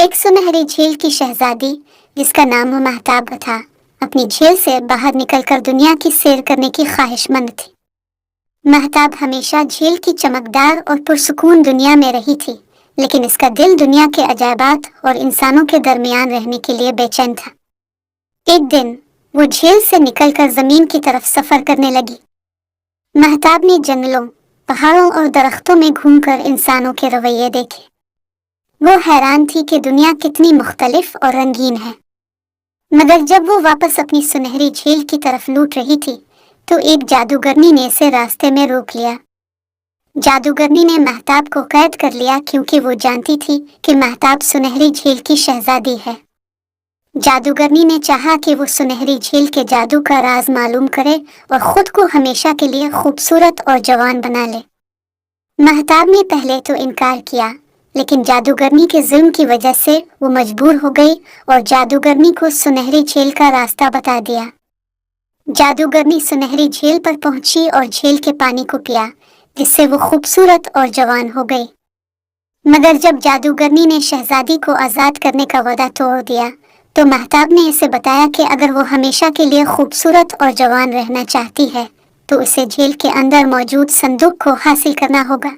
ایک سنہری جھیل کی شہزادی جس کا نام مہتاب تھا اپنی جھیل سے باہر نکل کر دنیا کی سیر کرنے کی خواہش مند تھی۔ مہتاب ہمیشہ جھیل کی چمکدار اور پرسکون دنیا میں رہی تھی، لیکن اس کا دل دنیا کے عجائبات اور انسانوں کے درمیان رہنے کے لیے بے چین تھا۔ ایک دن وہ جھیل سے نکل کر زمین کی طرف سفر کرنے لگی۔ مہتاب نے جنگلوں، پہاڑوں اور درختوں میں گھوم کر انسانوں کے رویے دیکھے۔ وہ حیران تھی کہ دنیا کتنی مختلف اور رنگین ہے۔ مگر جب وہ واپس اپنی سنہری جھیل کی طرف لوٹ رہی تھی تو ایک جادوگرنی نے اسے راستے میں روک لیا۔ جادوگرنی نے مہتاب کو قید کر لیا کیونکہ وہ جانتی تھی کہ مہتاب سنہری جھیل کی شہزادی ہے۔ جادوگرنی نے چاہا کہ وہ سنہری جھیل کے جادو کا راز معلوم کرے اور خود کو ہمیشہ کے لیے خوبصورت اور جوان بنا لے۔ مہتاب نے پہلے تو انکار کیا، لیکن جادوگرنی کے ظلم کی وجہ سے وہ مجبور ہو گئی اور جادوگرنی کو سنہری جھیل کا راستہ بتا دیا۔ جادوگرنی سنہری جھیل پر پہنچی اور جھیل کے پانی کو پیا، جس سے وہ خوبصورت اور جوان ہو گئی۔ مگر جب جادوگرنی نے شہزادی کو آزاد کرنے کا وعدہ توڑ دیا تو مہتاب نے اسے بتایا کہ اگر وہ ہمیشہ کے لیے خوبصورت اور جوان رہنا چاہتی ہے تو اسے جھیل کے اندر موجود صندوق کو حاصل کرنا ہوگا،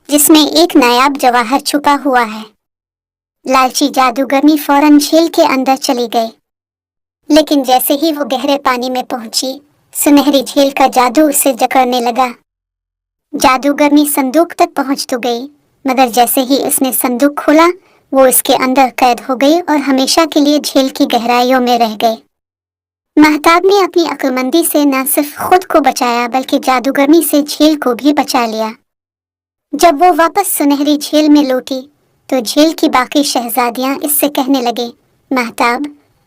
جس میں ایک نایاب جواہر چھپا ہوا ہے۔ لالچی جادوگرنی فوراً جھیل کے اندر چلی گئی، لیکن جیسے ہی وہ گہرے پانی میں پہنچی، سنہری جھیل کا جادو اسے جکڑنے لگا۔ جادوگرنی صندوق تک پہنچ تو گئی، مگر جیسے ہی اس نے صندوق کھولا وہ اس کے اندر قید ہو گئی اور ہمیشہ کے لیے جھیل کی گہرائیوں میں رہ گئی۔ مہتاب نے اپنی عقل مندی سے نہ صرف خود کو بچایا بلکہ جادوگرنی سے جھیل کو بھی بچا لیا۔ جب وہ واپس سنہری جھیل میں لوٹی تو جھیل کی باقی شہزادیاں اس سے کہنے لگے، مہتاب،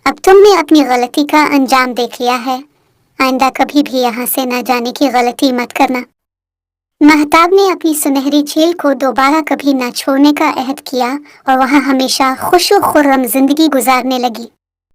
اب تم نے اپنی غلطی کا انجام دیکھ لیا ہے، آئندہ کبھی بھی یہاں سے نہ جانے کی غلطی مت کرنا۔ مہتاب نے اپنی سنہری جھیل کو دوبارہ کبھی نہ چھوڑنے کا عہد کیا اور وہاں ہمیشہ خوش و خرم زندگی گزارنے لگی۔